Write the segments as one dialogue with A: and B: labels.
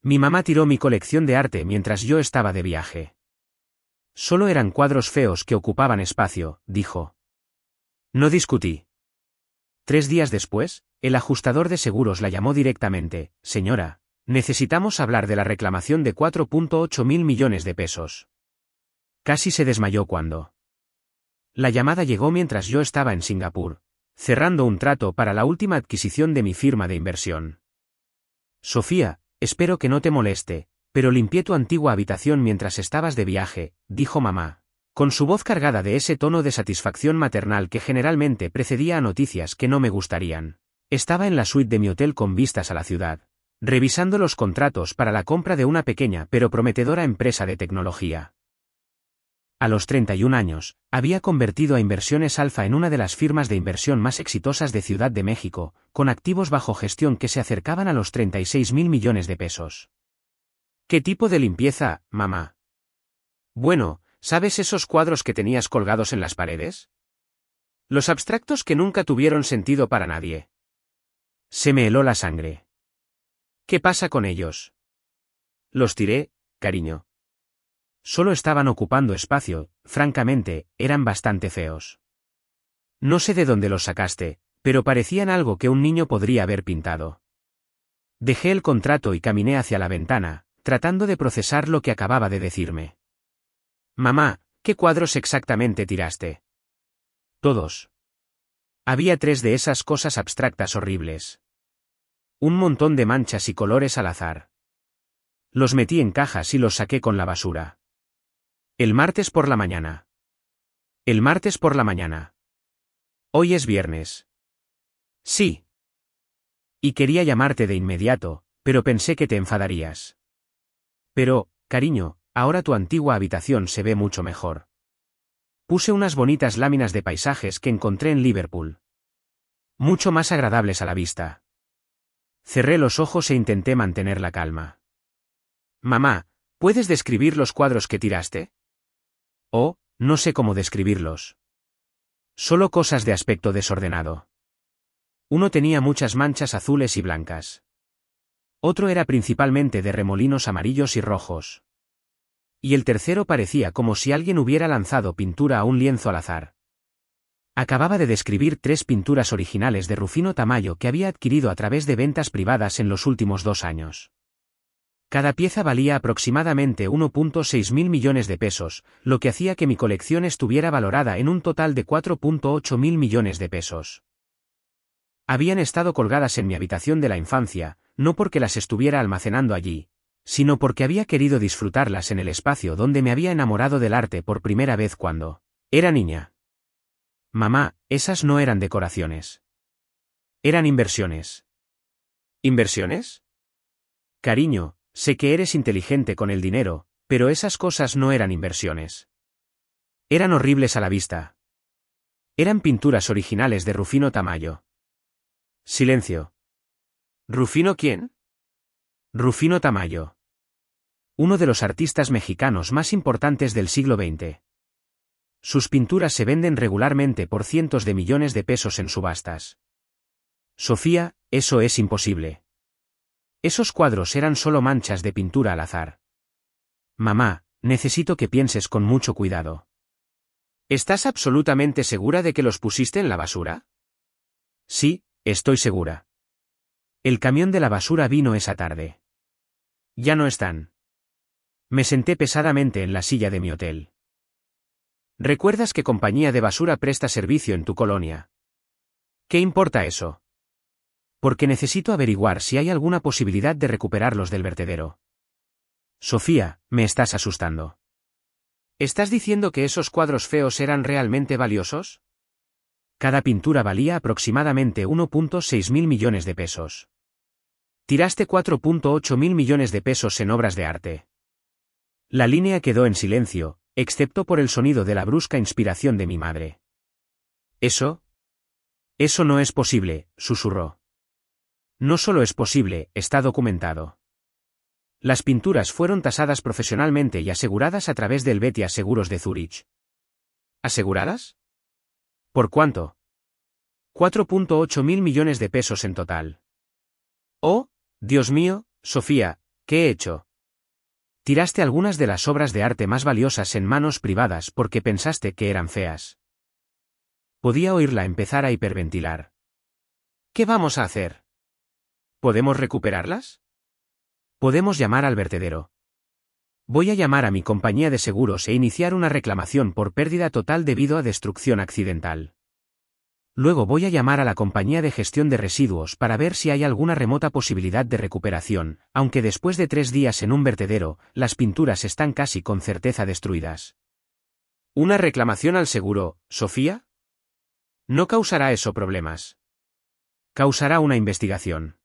A: Mi mamá tiró mi colección de arte mientras yo estaba de viaje. Solo eran cuadros feos que ocupaban espacio, dijo. No discutí. 3 días después, el ajustador de seguros la llamó directamente. Señora, necesitamos hablar de la reclamación de 4.8 mil millones de pesos. Casi se desmayó cuando. La llamada llegó mientras yo estaba en Singapur, cerrando un trato para la última adquisición de mi firma de inversión. Sofía, espero que no te moleste, pero limpié tu antigua habitación mientras estabas de viaje, dijo mamá, con su voz cargada de ese tono de satisfacción maternal que generalmente precedía a noticias que no me gustarían. Estaba en la suite de mi hotel con vistas a la ciudad, revisando los contratos para la compra de una pequeña pero prometedora empresa de tecnología. A los 31 años, había convertido a Inversiones Alfa en una de las firmas de inversión más exitosas de Ciudad de México, con activos bajo gestión que se acercaban a los 36 mil millones de pesos. ¿Qué tipo de limpieza, mamá? Bueno, ¿sabes esos cuadros que tenías colgados en las paredes? Los abstractos que nunca tuvieron sentido para nadie. Se me heló la sangre. ¿Qué pasa con ellos? Los tiré, cariño. Solo estaban ocupando espacio, francamente, eran bastante feos. No sé de dónde los sacaste, pero parecían algo que un niño podría haber pintado. Dejé el contrato y caminé hacia la ventana, tratando de procesar lo que acababa de decirme. Mamá, ¿qué cuadros exactamente tiraste? Todos. Había 3 de esas cosas abstractas horribles. Un montón de manchas y colores al azar. Los metí en cajas y los saqué con la basura. El martes por la mañana. El martes por la mañana. Hoy es viernes. Sí. Y quería llamarte de inmediato, pero pensé que te enfadarías. Pero, cariño, ahora tu antigua habitación se ve mucho mejor. Puse unas bonitas láminas de paisajes que encontré en Liverpool. Mucho más agradables a la vista. Cerré los ojos e intenté mantener la calma. Mamá, ¿puedes describir los cuadros que tiraste? Oh, no sé cómo describirlos. Solo cosas de aspecto desordenado. Uno tenía muchas manchas azules y blancas. Otro era principalmente de remolinos amarillos y rojos. Y el tercero parecía como si alguien hubiera lanzado pintura a un lienzo al azar. Acababa de describir 3 pinturas originales de Rufino Tamayo que había adquirido a través de ventas privadas en los últimos 2 años. Cada pieza valía aproximadamente 1.6 mil millones de pesos, lo que hacía que mi colección estuviera valorada en un total de 4.8 mil millones de pesos. Habían estado colgadas en mi habitación de la infancia, no porque las estuviera almacenando allí, sino porque había querido disfrutarlas en el espacio donde me había enamorado del arte por primera vez cuando era niña. Mamá, esas no eran decoraciones. Eran inversiones. ¿Inversiones? Cariño, sé que eres inteligente con el dinero, pero esas cosas no eran inversiones. Eran horribles a la vista. Eran pinturas originales de Rufino Tamayo. Silencio. ¿Rufino quién? Rufino Tamayo. Uno de los artistas mexicanos más importantes del siglo XX. Sus pinturas se venden regularmente por cientos de millones de pesos en subastas. Sofía, eso es imposible. Esos cuadros eran solo manchas de pintura al azar. Mamá, necesito que pienses con mucho cuidado. ¿Estás absolutamente segura de que los pusiste en la basura? Sí, estoy segura. El camión de la basura vino esa tarde. Ya no están. Me senté pesadamente en la silla de mi hotel. ¿Recuerdas qué compañía de basura presta servicio en tu colonia? ¿Qué importa eso? Porque necesito averiguar si hay alguna posibilidad de recuperarlos del vertedero. Sofía, me estás asustando. ¿Estás diciendo que esos cuadros feos eran realmente valiosos? Cada pintura valía aproximadamente 1.6 mil millones de pesos. Tiraste 4.8 mil millones de pesos en obras de arte. La línea quedó en silencio, excepto por el sonido de la brusca inspiración de mi madre. ¿Eso? Eso no es posible, susurró. No solo es posible, está documentado. Las pinturas fueron tasadas profesionalmente y aseguradas a través del Betia Seguros de Zúrich. ¿Aseguradas? ¿Por cuánto? 4.8 mil millones de pesos en total. Oh, Dios mío, Sofía, ¿Qué he hecho? Tiraste algunas de las obras de arte más valiosas en manos privadas porque pensaste que eran feas. Podía oírla empezar a hiperventilar. ¿Qué vamos a hacer? ¿Podemos recuperarlas? Podemos llamar al vertedero. Voy a llamar a mi compañía de seguros e iniciar una reclamación por pérdida total debido a destrucción accidental. Luego voy a llamar a la compañía de gestión de residuos para ver si hay alguna remota posibilidad de recuperación, aunque después de 3 días en un vertedero, las pinturas están casi con certeza destruidas. ¿Una reclamación al seguro, Sofía? No causará eso problemas. Causará una investigación.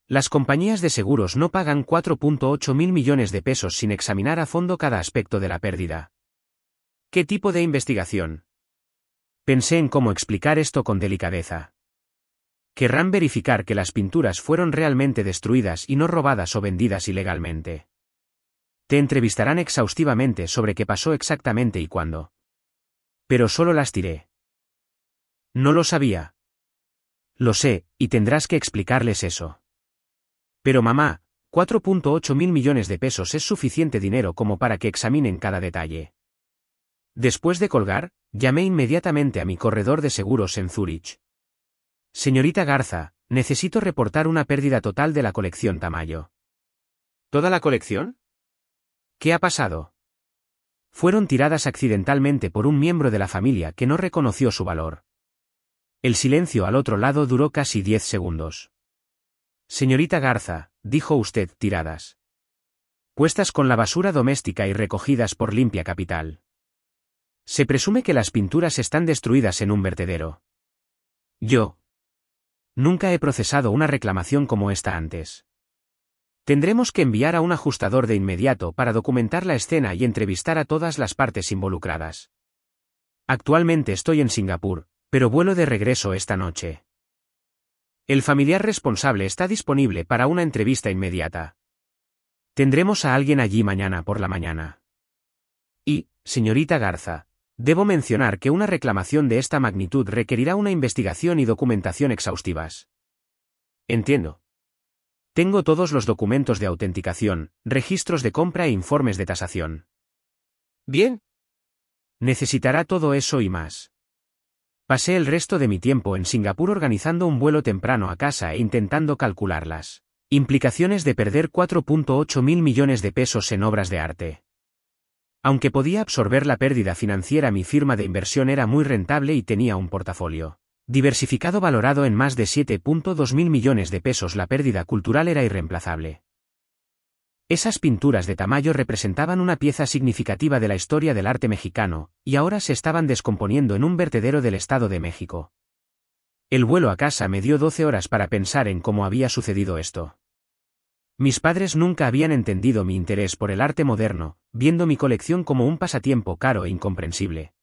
A: Las compañías de seguros no pagan 4.8 mil millones de pesos sin examinar a fondo cada aspecto de la pérdida. ¿Qué tipo de investigación? Pensé en cómo explicar esto con delicadeza. Querrán verificar que las pinturas fueron realmente destruidas y no robadas o vendidas ilegalmente. Te entrevistarán exhaustivamente sobre qué pasó exactamente y cuándo. Pero solo las tiré. No lo sabía. Lo sé, y tendrás que explicarles eso. Pero mamá, 4.8 mil millones de pesos es suficiente dinero como para que examinen cada detalle. Después de colgar, llamé inmediatamente a mi corredor de seguros en Zúrich. Señorita Garza, necesito reportar una pérdida total de la colección Tamayo. ¿Toda la colección? ¿Qué ha pasado? Fueron tiradas accidentalmente por un miembro de la familia que no reconoció su valor. El silencio al otro lado duró casi 10 segundos. Señorita Garza, dijo usted, tiradas. Puestas con la basura doméstica y recogidas por Limpia Capital. Se presume que las pinturas están destruidas en un vertedero. Yo. Nunca he procesado una reclamación como esta antes. Tendremos que enviar a un ajustador de inmediato para documentar la escena y entrevistar a todas las partes involucradas. Actualmente estoy en Singapur, pero vuelo de regreso esta noche. El familiar responsable está disponible para una entrevista inmediata. Tendremos a alguien allí mañana por la mañana. Y, señorita Garza, debo mencionar que una reclamación de esta magnitud requerirá una investigación y documentación exhaustivas. Entiendo. Tengo todos los documentos de autenticación, registros de compra e informes de tasación. Bien. Necesitará todo eso y más. Pasé el resto de mi tiempo en Singapur organizando un vuelo temprano a casa e intentando calcular las implicaciones de perder 4.8 mil millones de pesos en obras de arte. Aunque podía absorber la pérdida financiera, mi firma de inversión era muy rentable y tenía un portafolio diversificado valorado en más de 7.2 mil millones de pesos. La pérdida cultural era irreemplazable. Esas pinturas de Tamayo representaban una pieza significativa de la historia del arte mexicano, y ahora se estaban descomponiendo en un vertedero del Estado de México. El vuelo a casa me dio 12 horas para pensar en cómo había sucedido esto. Mis padres nunca habían entendido mi interés por el arte moderno, viendo mi colección como un pasatiempo caro e incomprensible.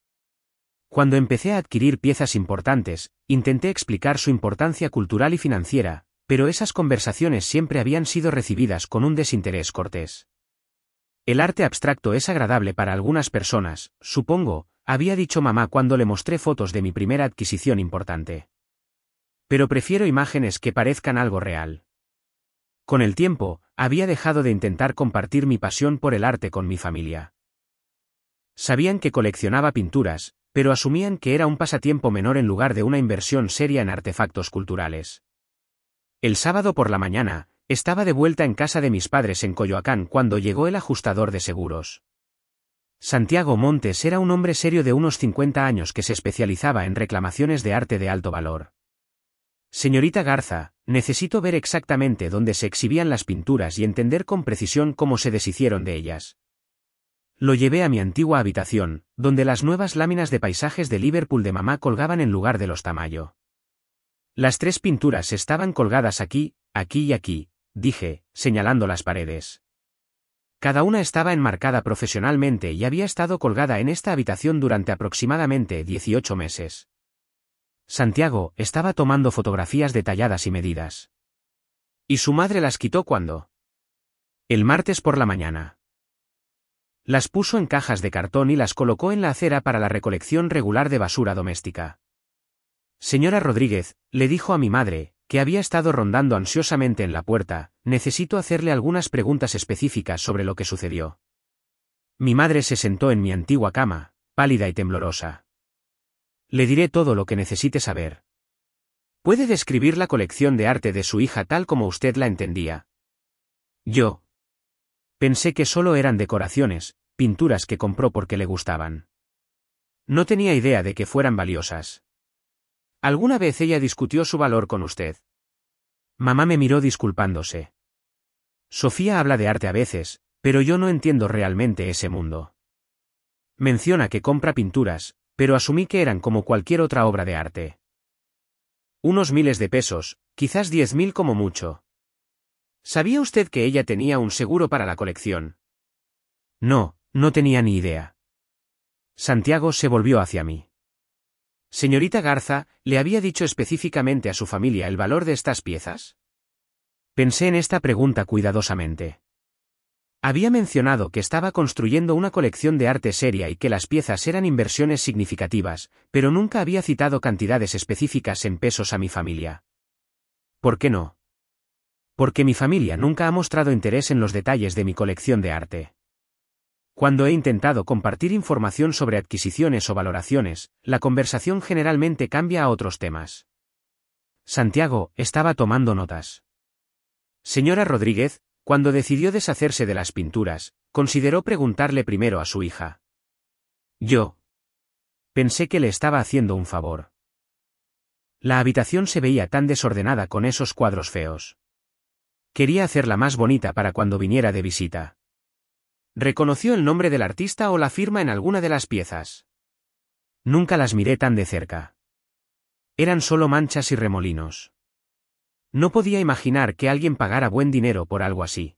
A: Cuando empecé a adquirir piezas importantes, intenté explicar su importancia cultural y financiera, pero esas conversaciones siempre habían sido recibidas con un desinterés cortés. El arte abstracto es agradable para algunas personas, supongo, había dicho mamá cuando le mostré fotos de mi primera adquisición importante. Pero prefiero imágenes que parezcan algo real. Con el tiempo, había dejado de intentar compartir mi pasión por el arte con mi familia. Sabían que coleccionaba pinturas, pero asumían que era un pasatiempo menor en lugar de una inversión seria en artefactos culturales. El sábado por la mañana, estaba de vuelta en casa de mis padres en Coyoacán cuando llegó el ajustador de seguros. Santiago Montes era un hombre serio de unos 50 años que se especializaba en reclamaciones de arte de alto valor. Señorita Garza, necesito ver exactamente dónde se exhibían las pinturas y entender con precisión cómo se deshicieron de ellas. Lo llevé a mi antigua habitación, donde las nuevas láminas de paisajes de Liverpool de mamá colgaban en lugar de los Tamayo. Las 3 pinturas estaban colgadas aquí, aquí y aquí, dije, señalando las paredes. Cada una estaba enmarcada profesionalmente y había estado colgada en esta habitación durante aproximadamente 18 meses. Santiago estaba tomando fotografías detalladas y medidas. ¿Y su madre las quitó cuándo? El martes por la mañana. Las puso en cajas de cartón y las colocó en la acera para la recolección regular de basura doméstica. Señora Rodríguez, le dijo a mi madre, que había estado rondando ansiosamente en la puerta, necesito hacerle algunas preguntas específicas sobre lo que sucedió. Mi madre se sentó en mi antigua cama, pálida y temblorosa. Le diré todo lo que necesite saber. ¿Puede describir la colección de arte de su hija tal como usted la entendía? Yo pensé que solo eran decoraciones, pinturas que compró porque le gustaban. No tenía idea de que fueran valiosas. ¿Alguna vez ella discutió su valor con usted? Mamá me miró disculpándose. Sofía habla de arte a veces, pero yo no entiendo realmente ese mundo. Menciona que compra pinturas, pero asumí que eran como cualquier otra obra de arte. Unos miles de pesos, quizás 10.000 como mucho. ¿Sabía usted que ella tenía un seguro para la colección? No, no tenía ni idea. Santiago se volvió hacia mí. Señorita Garza, ¿le había dicho específicamente a su familia el valor de estas piezas? Pensé en esta pregunta cuidadosamente. Había mencionado que estaba construyendo una colección de arte seria y que las piezas eran inversiones significativas, pero nunca había citado cantidades específicas en pesos a mi familia. ¿Por qué no? Porque mi familia nunca ha mostrado interés en los detalles de mi colección de arte. Cuando he intentado compartir información sobre adquisiciones o valoraciones, la conversación generalmente cambia a otros temas. Santiago estaba tomando notas. Señora Rodríguez, cuando decidió deshacerse de las pinturas, consideró preguntarle primero a su hija. Yo pensé que le estaba haciendo un favor. La habitación se veía tan desordenada con esos cuadros feos. Quería hacerla más bonita para cuando viniera de visita. ¿Reconoció el nombre del artista o la firma en alguna de las piezas? Nunca las miré tan de cerca. Eran solo manchas y remolinos. No podía imaginar que alguien pagara buen dinero por algo así.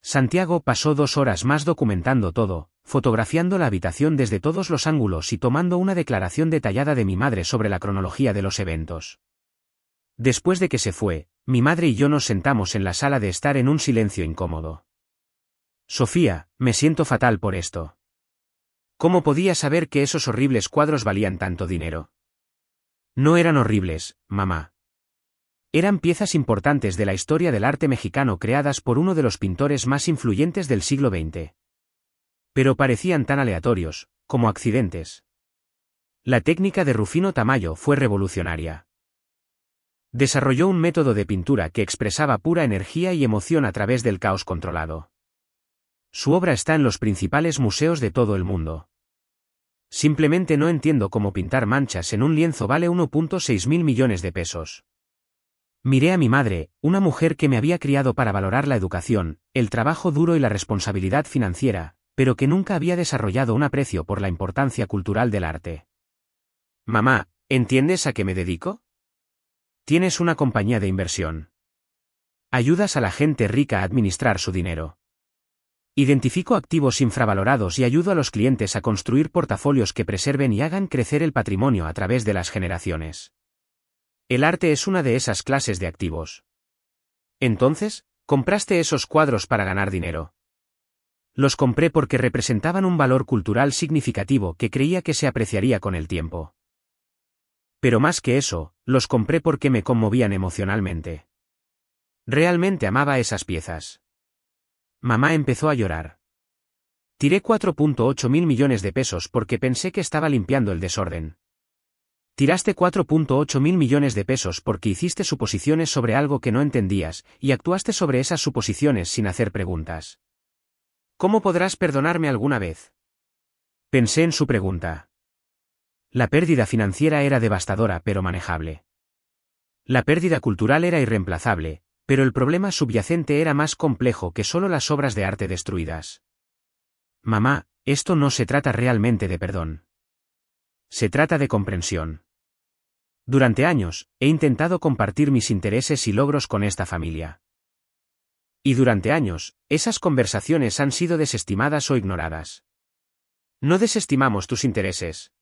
A: Santiago pasó 2 horas más documentando todo, fotografiando la habitación desde todos los ángulos y tomando una declaración detallada de mi madre sobre la cronología de los eventos. Después de que se fue, mi madre y yo nos sentamos en la sala de estar en un silencio incómodo. Sofía, me siento fatal por esto. ¿Cómo podía saber que esos horribles cuadros valían tanto dinero? No eran horribles, mamá. Eran piezas importantes de la historia del arte mexicano creadas por uno de los pintores más influyentes del siglo XX. Pero parecían tan aleatorios, como accidentes. La técnica de Rufino Tamayo fue revolucionaria. Desarrolló un método de pintura que expresaba pura energía y emoción a través del caos controlado. Su obra está en los principales museos de todo el mundo. Simplemente no entiendo cómo pintar manchas en un lienzo vale 1.6 mil millones de pesos. Miré a mi madre, una mujer que me había criado para valorar la educación, el trabajo duro y la responsabilidad financiera, pero que nunca había desarrollado un aprecio por la importancia cultural del arte. Mamá, ¿entiendes a qué me dedico? Tienes una compañía de inversión. Ayudas a la gente rica a administrar su dinero. Identifico activos infravalorados y ayudo a los clientes a construir portafolios que preserven y hagan crecer el patrimonio a través de las generaciones. El arte es una de esas clases de activos. Entonces, ¿compraste esos cuadros para ganar dinero? Los compré porque representaban un valor cultural significativo que creía que se apreciaría con el tiempo. Pero más que eso, los compré porque me conmovían emocionalmente. Realmente amaba esas piezas. Mamá empezó a llorar. Tiré 4.8 mil millones de pesos porque pensé que estaba limpiando el desorden. Tiraste 4.8 mil millones de pesos porque hiciste suposiciones sobre algo que no entendías, y actuaste sobre esas suposiciones sin hacer preguntas. ¿Cómo podrás perdonarme alguna vez? Pensé en su pregunta. La pérdida financiera era devastadora pero manejable. La pérdida cultural era irreemplazable, pero el problema subyacente era más complejo que solo las obras de arte destruidas. Mamá, esto no se trata realmente de perdón. Se trata de comprensión. Durante años, he intentado compartir mis intereses y logros con esta familia. Y durante años, esas conversaciones han sido desestimadas o ignoradas. No desestimamos tus intereses.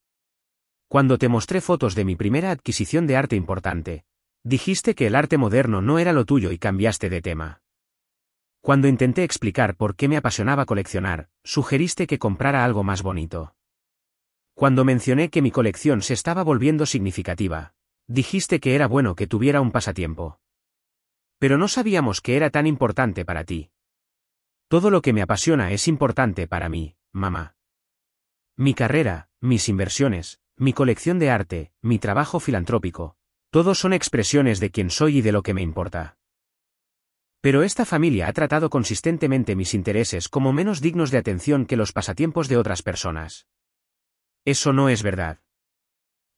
A: Cuando te mostré fotos de mi primera adquisición de arte importante, dijiste que el arte moderno no era lo tuyo y cambiaste de tema. Cuando intenté explicar por qué me apasionaba coleccionar, sugeriste que comprara algo más bonito. Cuando mencioné que mi colección se estaba volviendo significativa, Dijiste que era bueno que tuviera un pasatiempo. Pero no sabíamos que era tan importante para ti. Todo lo que me apasiona es importante para mí, mamá. Mi carrera, mis inversiones, mi colección de arte, mi trabajo filantrópico, todos son expresiones de quién soy y de lo que me importa. Pero esta familia ha tratado consistentemente mis intereses como menos dignos de atención que los pasatiempos de otras personas. Eso no es verdad.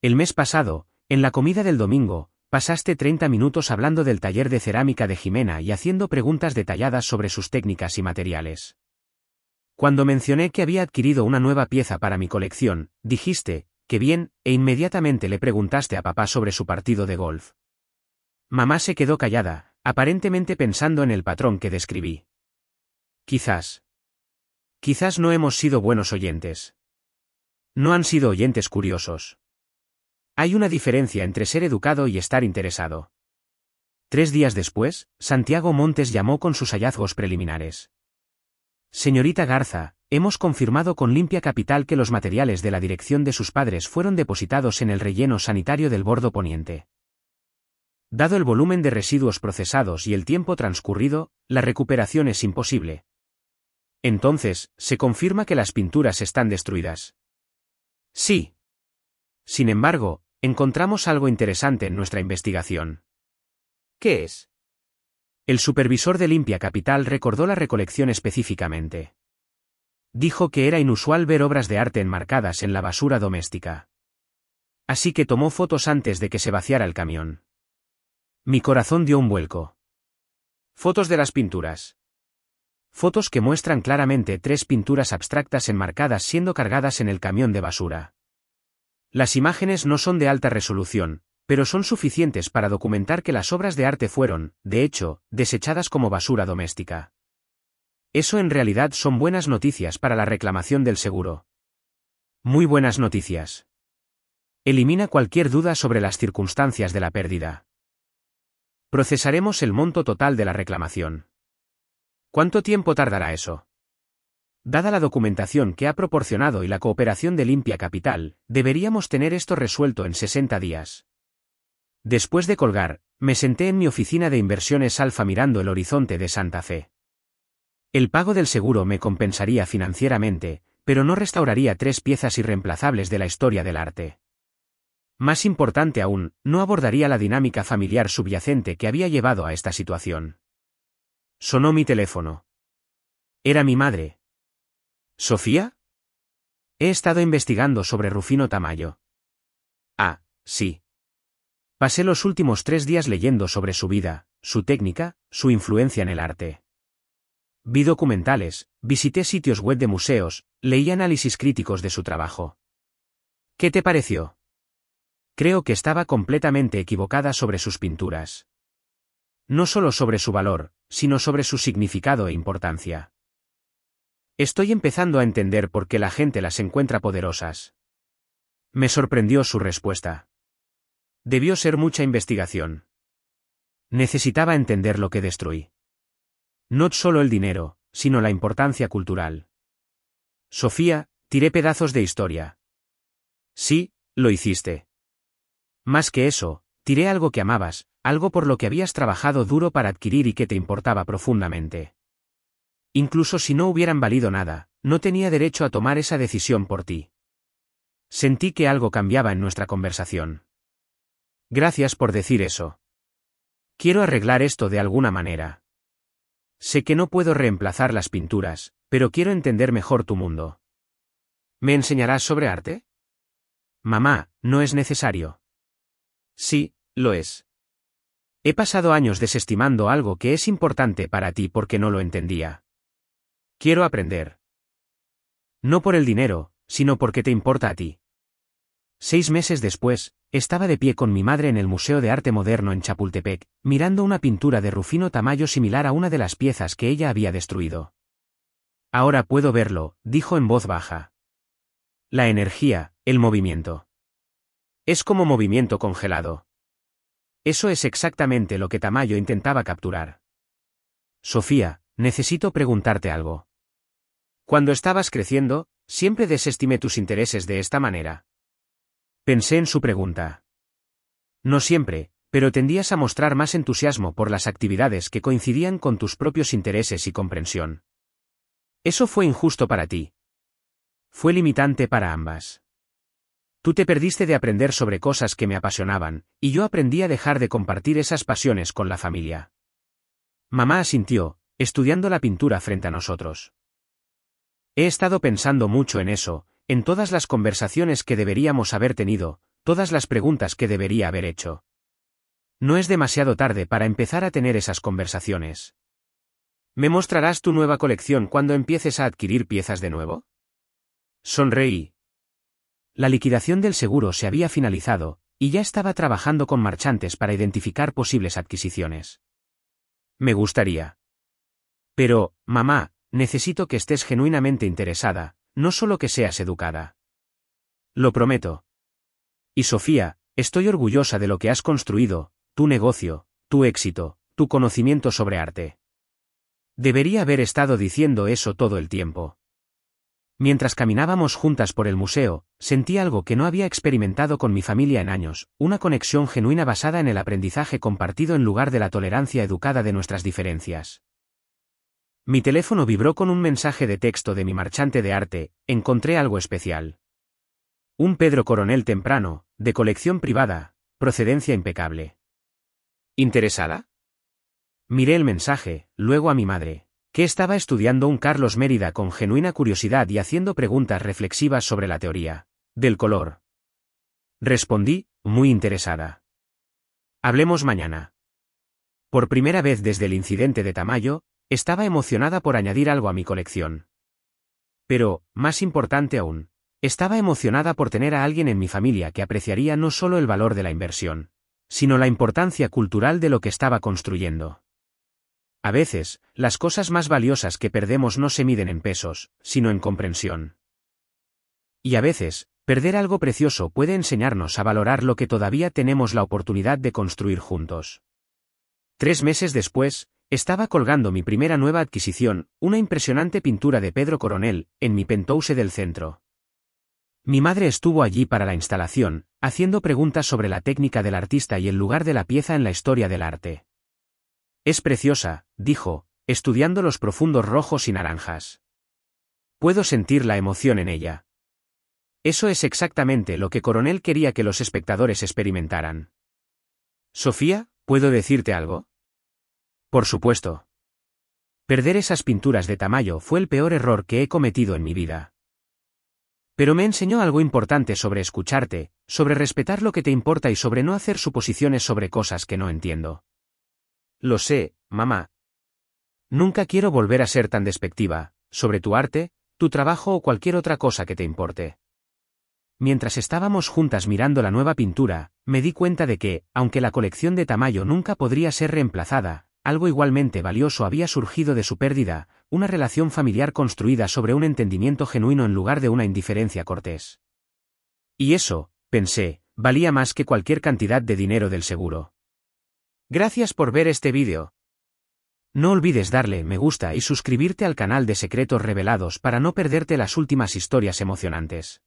A: El mes pasado, en la comida del domingo, pasaste 30 minutos hablando del taller de cerámica de Jimena y haciendo preguntas detalladas sobre sus técnicas y materiales. Cuando mencioné que había adquirido una nueva pieza para mi colección, dijiste, «Qué bien», e inmediatamente le preguntaste a papá sobre su partido de golf. Mamá se quedó callada, aparentemente pensando en el patrón que describí. Quizás no hemos sido buenos oyentes. No han sido oyentes curiosos. Hay una diferencia entre ser educado y estar interesado. 3 días después, Santiago Montes llamó con sus hallazgos preliminares. Señorita Garza, hemos confirmado con limpia capital que los materiales de la dirección de sus padres fueron depositados en el relleno sanitario del bordo poniente. Dado el volumen de residuos procesados y el tiempo transcurrido, la recuperación es imposible. Entonces, se confirma que las pinturas están destruidas. Sí. Sin embargo, encontramos algo interesante en nuestra investigación. ¿Qué es? El supervisor de Limpia Capital recordó la recolección específicamente. Dijo que era inusual ver obras de arte enmarcadas en la basura doméstica. Así que tomó fotos antes de que se vaciara el camión. Mi corazón dio un vuelco. Fotos de las pinturas. Fotos que muestran claramente 3 pinturas abstractas enmarcadas siendo cargadas en el camión de basura. Las imágenes no son de alta resolución, pero son suficientes para documentar que las obras de arte fueron, de hecho, desechadas como basura doméstica. Eso en realidad son buenas noticias para la reclamación del seguro. Muy buenas noticias. Elimina cualquier duda sobre las circunstancias de la pérdida. Procesaremos el monto total de la reclamación. ¿Cuánto tiempo tardará eso? Dada la documentación que ha proporcionado y la cooperación de Limpia Capital, deberíamos tener esto resuelto en 60 días. Después de colgar, me senté en mi oficina de inversiones Alfa mirando el horizonte de Santa Fe. El pago del seguro me compensaría financieramente, pero no restauraría 3 piezas irreemplazables de la historia del arte. Más importante aún, no abordaría la dinámica familiar subyacente que había llevado a esta situación. Sonó mi teléfono. Era mi madre. ¿Sofía? He estado investigando sobre Rufino Tamayo. Ah, sí. Pasé los últimos 3 días leyendo sobre su vida, su técnica, su influencia en el arte. Vi documentales, visité sitios web de museos, leí análisis críticos de su trabajo. ¿Qué te pareció? Creo que estaba completamente equivocada sobre sus pinturas. No solo sobre su valor, sino sobre su significado e importancia. Estoy empezando a entender por qué la gente las encuentra poderosas. Me sorprendió su respuesta. Debió ser mucha investigación. Necesitaba entender lo que destruí. No solo el dinero, sino la importancia cultural. Sofía, tiré pedazos de historia. Sí, lo hiciste. Más que eso, tiré algo que amabas, algo por lo que habías trabajado duro para adquirir y que te importaba profundamente. Incluso si no hubieran valido nada, no tenía derecho a tomar esa decisión por ti. Sentí que algo cambiaba en nuestra conversación. Gracias por decir eso. Quiero arreglar esto de alguna manera. Sé que no puedo reemplazar las pinturas, pero quiero entender mejor tu mundo. ¿Me enseñarás sobre arte? Mamá, no es necesario. Sí, lo es. He pasado años desestimando algo que es importante para ti porque no lo entendía. Quiero aprender. No por el dinero, sino porque te importa a ti. 6 meses después, estaba de pie con mi madre en el Museo de Arte Moderno en Chapultepec, mirando una pintura de Rufino Tamayo similar a una de las piezas que ella había destruido. Ahora puedo verlo, dijo en voz baja. La energía, el movimiento. Es como movimiento congelado. Eso es exactamente lo que Tamayo intentaba capturar. Sofía, necesito preguntarte algo. Cuando estabas creciendo, siempre desestimé tus intereses de esta manera. Pensé en su pregunta. No siempre, pero tendías a mostrar más entusiasmo por las actividades que coincidían con tus propios intereses y comprensión. Eso fue injusto para ti. Fue limitante para ambas. Tú te perdiste de aprender sobre cosas que me apasionaban, y yo aprendí a dejar de compartir esas pasiones con la familia. Mamá asintió, estudiando la pintura frente a nosotros. He estado pensando mucho en eso, en todas las conversaciones que deberíamos haber tenido, todas las preguntas que debería haber hecho. No es demasiado tarde para empezar a tener esas conversaciones. ¿Me mostrarás tu nueva colección cuando empieces a adquirir piezas de nuevo? Sonreí. La liquidación del seguro se había finalizado, y ya estaba trabajando con marchantes para identificar posibles adquisiciones. Me gustaría. Pero, mamá, necesito que estés genuinamente interesada, no solo que seas educada. Lo prometo. Y Sofía, estoy orgullosa de lo que has construido, tu negocio, tu éxito, tu conocimiento sobre arte. Debería haber estado diciendo eso todo el tiempo. Mientras caminábamos juntas por el museo, sentí algo que no había experimentado con mi familia en años, una conexión genuina basada en el aprendizaje compartido en lugar de la tolerancia educada de nuestras diferencias. Mi teléfono vibró con un mensaje de texto de mi marchante de arte. Encontré algo especial. Un Pedro Coronel temprano, de colección privada, procedencia impecable. ¿Interesada? Miré el mensaje, luego a mi madre, que estaba estudiando un Carlos Mérida con genuina curiosidad y haciendo preguntas reflexivas sobre la teoría del color. Respondí, muy interesada. Hablemos mañana. Por primera vez desde el incidente de Tamayo, estaba emocionada por añadir algo a mi colección. Pero, más importante aún, estaba emocionada por tener a alguien en mi familia que apreciaría no solo el valor de la inversión, sino la importancia cultural de lo que estaba construyendo. A veces, las cosas más valiosas que perdemos no se miden en pesos, sino en comprensión. Y a veces, perder algo precioso puede enseñarnos a valorar lo que todavía tenemos la oportunidad de construir juntos. 3 meses después, estaba colgando mi primera nueva adquisición, una impresionante pintura de Pedro Coronel, en mi penthouse del centro. Mi madre estuvo allí para la instalación, haciendo preguntas sobre la técnica del artista y el lugar de la pieza en la historia del arte. Es preciosa, dijo, estudiando los profundos rojos y naranjas. Puedo sentir la emoción en ella. Eso es exactamente lo que Coronel quería que los espectadores experimentaran. Sofía, ¿puedo decirte algo? Por supuesto. Perder esas pinturas de Tamayo fue el peor error que he cometido en mi vida. Pero me enseñó algo importante sobre escucharte, sobre respetar lo que te importa y sobre no hacer suposiciones sobre cosas que no entiendo. Lo sé, mamá. Nunca quiero volver a ser tan despectiva, sobre tu arte, tu trabajo o cualquier otra cosa que te importe. Mientras estábamos juntas mirando la nueva pintura, me di cuenta de que, aunque la colección de Tamayo nunca podría ser reemplazada, algo igualmente valioso había surgido de su pérdida, una relación familiar construida sobre un entendimiento genuino en lugar de una indiferencia cortés. Y eso, pensé, valía más que cualquier cantidad de dinero del seguro. Gracias por ver este vídeo. No olvides darle me gusta y suscribirte al canal de Secretos Revelados para no perderte las últimas historias emocionantes.